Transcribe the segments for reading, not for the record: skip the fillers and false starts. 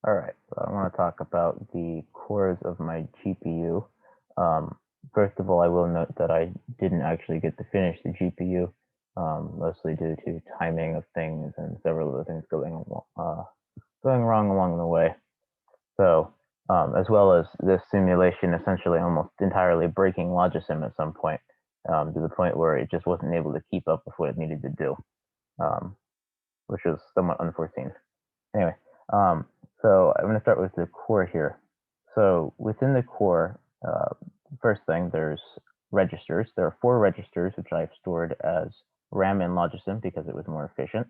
All right, so I want to talk about the cores of my GPU. Um, First of all, I will note that I didn't actually get to finish the GPU, mostly due to timing of things and several other things going wrong along the way. So, as well as this simulation essentially almost entirely breaking Logisim at some point, to the point where it just wasn't able to keep up with what it needed to do, um, which was somewhat unforeseen. Anyway, um, so I'm going to start with the core here. So within the core, first thing, there's registers. There are 4 registers, which I've stored as RAM in Logisim because it was more efficient.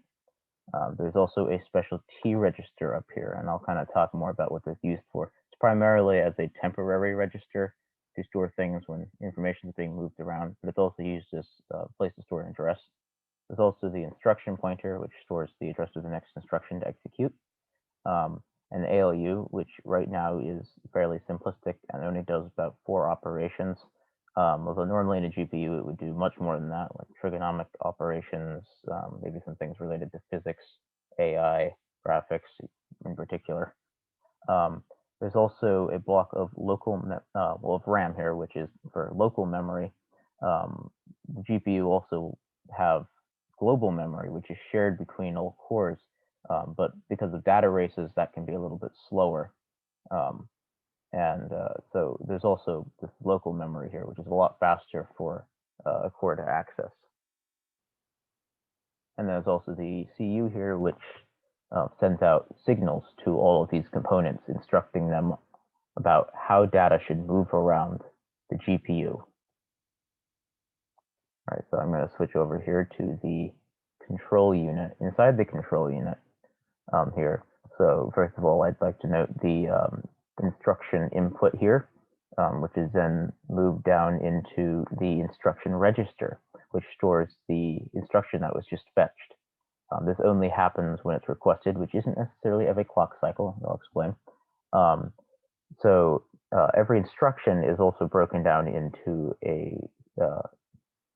There's also a special T register up here, and I'll kind of talk more about what this is used for. It's primarily as a temporary register to store things when information is being moved around, but it's also used as a place to store an address. There's also the instruction pointer, which stores the address of the next instruction to execute. And ALU, which right now is fairly simplistic and only does about 4 operations. Although normally in a GPU it would do much more than that, like trigonomic operations, maybe some things related to physics, AI, graphics in particular. There's also a block of of RAM here, which is for local memory. The GPU also have global memory, which is shared between all cores, but because of data races, that can be a little bit slower. Um, so there's also this local memory here, which is a lot faster for a core to access. And there's also the CU here, which sends out signals to all of these components, instructing them about how data should move around the GPU. All right, so I'm going to switch over here to the control unit. Inside the control unit here, so first of all, I'd like to note the instruction input here, which is then moved down into the instruction register, which stores the instruction that was just fetched. This only happens when it's requested, which isn't necessarily every clock cycle. I'll explain. So every instruction is also broken down into a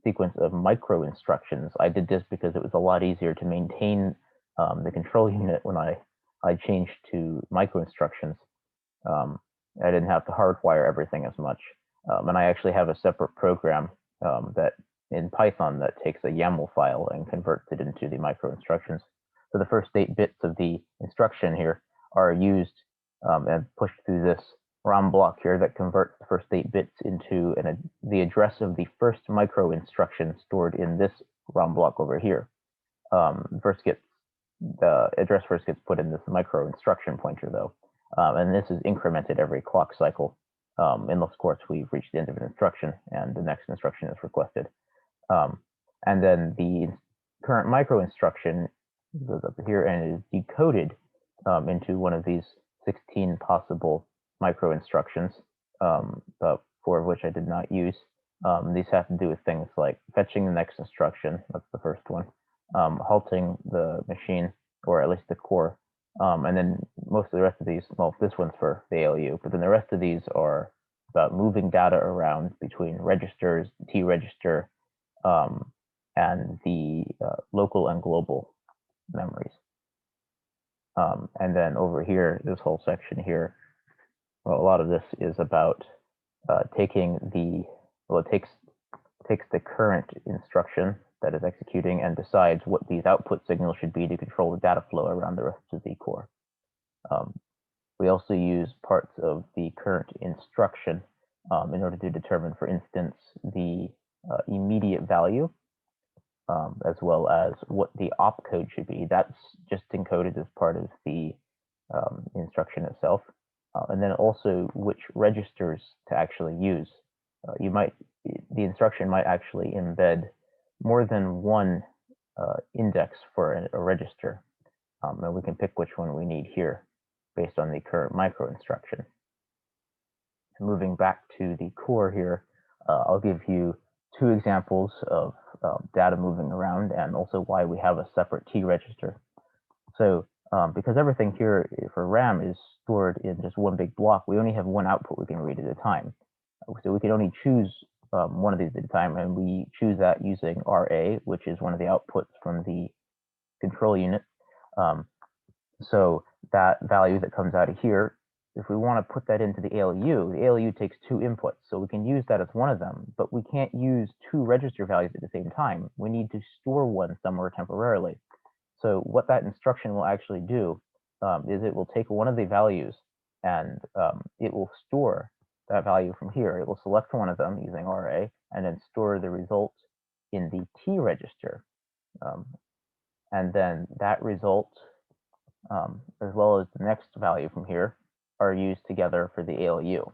sequence of micro instructions. I did this because it was a lot easier to maintain the control unit when I changed to micro instructions. I didn't have to hardwire everything as much. And I actually have a separate program that in Python that takes a YAML file and converts it into the micro instructions. So the first 8 bits of the instruction here are used and pushed through this ROM block here that converts the first 8 bits into the address of the first micro instruction stored in this ROM block over here. The address first gets put in this micro instruction pointer though, and this is incremented every clock cycle, unless of course we've reached the end of an instruction and the next instruction is requested. And then the current micro instruction goes up here and is decoded into one of these 16 possible micro instructions, but 4 of which I did not use. These have to do with things like fetching the next instruction, that's the first one, halting the machine, or at least the core, and then most of the rest of these, well, this one's for the ALU, but then the rest of these are about moving data around between registers, T register, and the local and global memories. And then over here, this whole section here, well, a lot of this is about taking the, well, it takes the current instruction that is executing and decides what these output signals should be to control the data flow around the rest of the core. We also use parts of the current instruction in order to determine, for instance, the immediate value, as well as what the opcode should be. That's just encoded as part of the instruction itself. And then also which registers to actually use. The instruction might actually embed more than one index for a register, and we can pick which one we need here based on the current micro instruction. Moving back to the core here, I'll give you 2 examples of data moving around and also why we have a separate T register. So because everything here for RAM is stored in just one big block, we only have one output we can read at a time. So we can only choose one of these at a time, and we choose that using RA, which is one of the outputs from the control unit. So that value that comes out of here, if we want to put that into the ALU takes 2 inputs, so we can use that as one of them, but we can't use 2 register values at the same time. We need to store one somewhere temporarily. So what that instruction will actually do is it will take one of the values and it will store that value from here. It will select one of them using RA and then store the result in the T register. And then that result, as well as the next value from here, are used together for the ALU.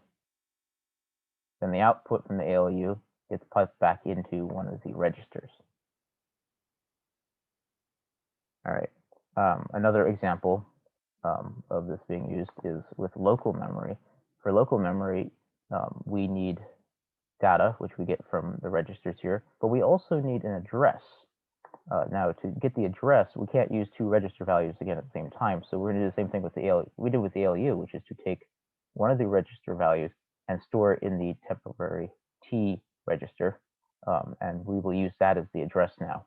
Then the output from the ALU gets piped back into one of the registers. All right. Another example of this being used is with local memory. For local memory, we need data, which we get from the registers here, but we also need an address. Now, to get the address, we can't use 2 register values again at the same time, so we're going to do the same thing with the ALU. We did with the ALU, which is to take one of the register values and store it in the temporary T register, and we will use that as the address now.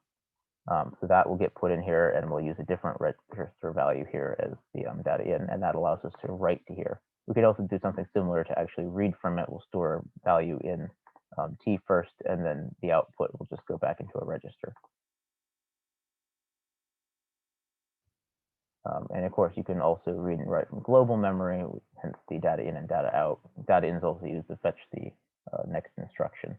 So that will get put in here, and we'll use a different register value here as the data in, and that allows us to write to here. We could also do something similar to actually read from it. We'll store value in T first, and then the output will just go back into a register. And of course, you can also read and write from global memory, hence the data in and data out. Data in is also used to fetch the next instruction.